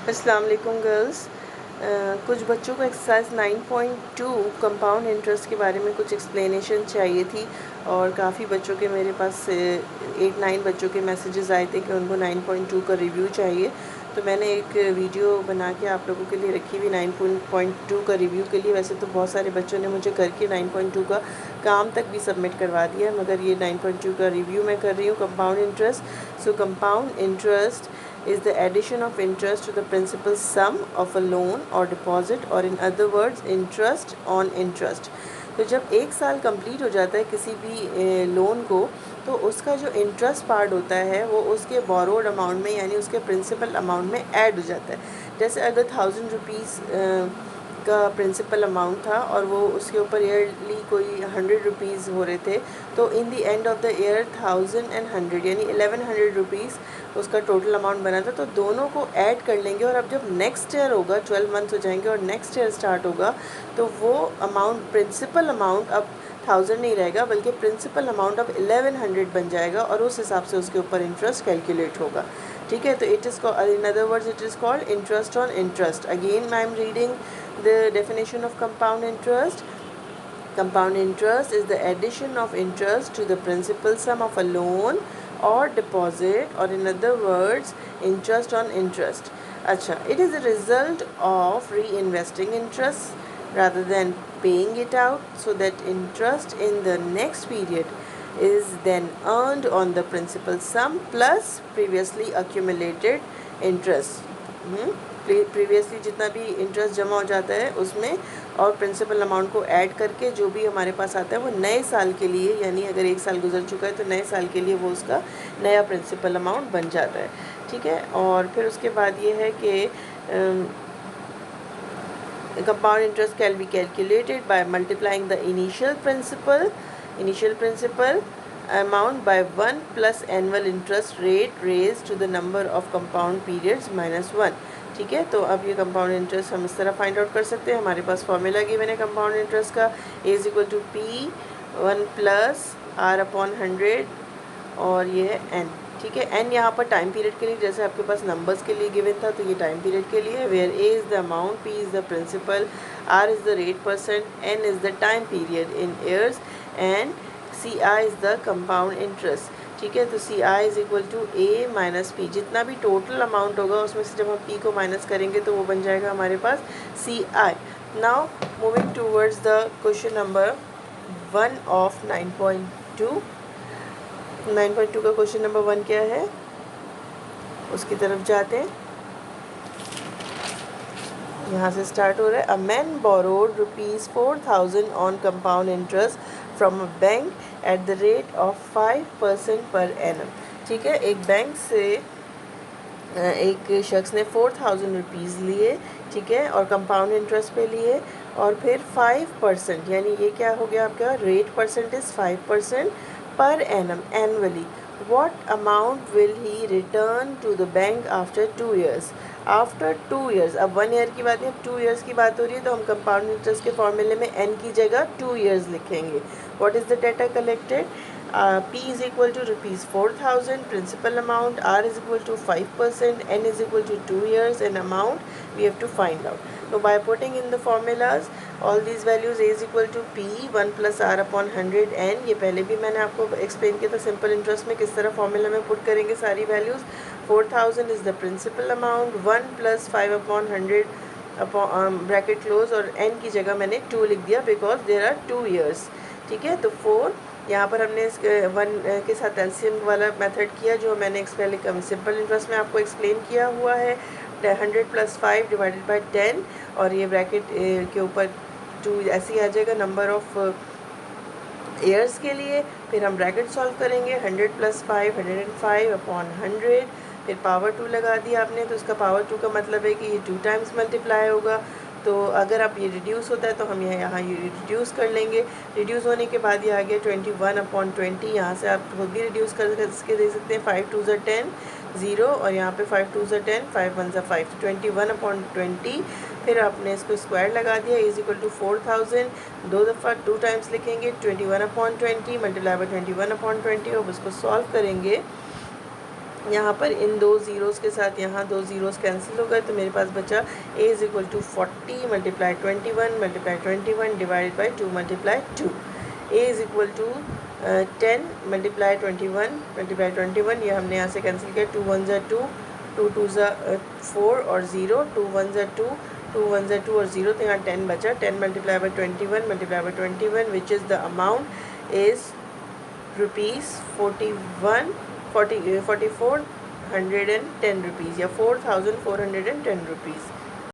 अस्सलाम वालेकुम गर्ल्स। कुछ बच्चों को एक्सरसाइज 9.2 कंपाउंड इंटरेस्ट के बारे में कुछ एक्सप्लेनेशन चाहिए थी और काफ़ी बच्चों के मेरे पास 8-9 बच्चों के मैसेजेस आए थे कि उनको 9.2 का रिव्यू चाहिए। तो मैंने एक वीडियो बना के आप लोगों के लिए रखी हुई 9.2 का रिव्यू के लिए। वैसे तो बहुत सारे बच्चों ने मुझे करके 9.2 का काम तक भी सबमिट करवा दिया, मगर ये 9.2 का रिव्यू मैं कर रही हूँ। Compound interest. So compound interest is the addition of interest to the principal sum of a loan or deposit, or in other words interest on interest। तो जब एक साल कंप्लीट हो जाता है किसी भी लोन को, तो उसका जो इंटरेस्ट पार्ट होता है वो उसके बोरोड अमाउंट में यानी उसके प्रिंसिपल अमाउंट में ऐड हो जाता है। जैसे अगर 1000 रुपीज़ का प्रिंसिपल अमाउंट था और वो उसके ऊपर ईयरली कोई 100 रुपीज़ हो रहे थे, तो in the end of the year 1000 and 100 यानी 1100 रुपीज़ उसका टोटल अमाउंट बना था। तो दोनों को ऐड कर लेंगे और अब जब नेक्स्ट ईयर होगा, 12 मंथ हो जाएंगे और नेक्स्ट ईयर स्टार्ट होगा, तो वो अमाउंट प्रिंसिपल अमाउंट अब 1000 नहीं रहेगा बल्कि प्रिंसिपल अमाउंट अब 1100 बन जाएगा और उस हिसाब से उसके ऊपर इंटरेस्ट कैलकुलेट होगा। ठीक है, तो it is in other words it is called interest on interest. Again I am reading the definition of compound interest. Compound interest is the addition of interest to the principal sum of a loan or deposit, or in other words interest on interest. अच्छा, it is a result of reinvesting interest rather than paying it out, so that interest in the next period is then earned on the principal sum plus previously accumulated interest। Previously जितना भी interest जमा हो जाता है उसमें और principal amount को add करके जो भी हमारे पास आता है वो नए साल के लिए, यानी अगर एक साल गुजर चुका है तो नए साल के लिए वो उसका नया प्रिंसिपल अमाउंट बन जाता है। ठीक है, और फिर उसके बाद ये है कि compound interest can be calculated by multiplying the initial principal amount by 1 plus annual interest rate raised to the number of compound periods minus 1। ठीक है, तो अब ये कंपाउंड इंटरेस्ट हम इस तरह फाइंड आउट कर सकते हैं। हमारे पास फॉर्मूला गिवन है कंपाउंड इंटरेस्ट का, A is equal to P 1 plus R/100 और ये है N। ठीक है, N यहाँ पर टाइम पीरियड के लिए, जैसे आपके पास नंबर्स के लिए गिवन था तो ये टाइम पीरियड के लिए है। Where A is the amount, P is the principal, R is the rate percent, N is the time period in years and CI is the compound interest. ठीक है, तो CI is equal to A minus P। जितना भी total amount होगा उसमें से जब हम P को माइनस करेंगे तो वो बन जाएगा हमारे पास CI। Now moving towards the question number 1 of 9.2। 9.2 का क्वेश्चन नंबर 1 क्या है उसकी तरफ जाते हैं। यहाँ से स्टार्ट हो रहा है। A man borrowed ₹4000 on compound interest from a bank at the rate of 5% per annum. ठीक है, एक बैंक से एक शख्स ने 4000 रुपीज़ लिए, ठीक है, और कंपाउंड इंटरेस्ट पे लिए और फिर 5%, यानी ये क्या हो गया आपका rate percent is 5% per annum annually. What amount will he return to the bank after 2 years? After 2 years, अब 1 ईयर की बात नहीं, अब 2 ईयर्स की बात हो रही है, तो हम कंपाउंड इंटरेस्ट के फॉर्मूले में n की जगह 2 ईयर्स लिखेंगे। What is the data collected? P is equal to ₹4000 principal amount, R is equal to 5%, N is equal to 2 years, and amount we have to find out. So by putting in the formulas all these values, A is equal to P 1 plus R/100 N, ये पहले भी मैंने आपको explain किया था simple interest में किस तरह फॉर्मूला में पुट करेंगे सारी values. 4000 is the principal amount, 1 plus 5/100 bracket close, और n की जगह मैंने 2 लिख दिया बिकॉज देर आर 2 ईयर्स। ठीक है, तो 4 यहाँ पर हमने इस 1 के साथ एलसीएम वाला मेथड किया जो मैंने पहले सिंपल इंटरेस्ट में आपको एक्सप्लेन किया हुआ है। 100 + 5 डिवाइडेड बाई 10 और ये ब्रैकेट के ऊपर 2 ऐसे ही आ जाएगा नंबर ऑफ ईयर्स के लिए। फिर हम ब्रैकेट सॉल्व करेंगे, 100 + 5 105/100, फिर पावर 2 लगा दिया आपने, तो उसका पावर 2 का मतलब है कि ये 2 टाइम्स मल्टीप्लाई होगा। तो अगर आप ये रिड्यूस होता है तो हम यहाँ ये रिड्यूस कर लेंगे। रिड्यूस होने के बाद ये आ गया 21/20। यहाँ से आप खुद भी रिड्यूस करके दे सकते हैं। 5 2 = 10 0 और यहाँ पे 5 2 = 10 5 1 = 5, 21/20। फिर आपने इसको स्क्वायर लगा दिया, इज इक्वल टू 4000, 2 दफ़ा 2 टाइम्स लिखेंगे, 21/20 मल्टीप्लाई बाई 21/20 और उसको सॉल्व करेंगे यहाँ पर इन दो ज़ीरोज़ के साथ यहाँ दो ज़ीरोज़ कैंसिल हो गए, तो मेरे पास बचा a is equal to 40 multiply 21 multiply 21 divide by 2 multiply 2। a is equal to 10 multiply 21 multiply 21, ये हमने यहाँ से कैंसिल किया। 2 1 ज़ा 2, 2 2 ज़ा 4 और 0, 2 1 ज़ा 2, 2 1 ज़ा 2 और 0, तो यहाँ 10 बचा। 10 multiply by 21 multiply by 21 which is the amount is rupees 4410 rupees या 4410 रुपीज़।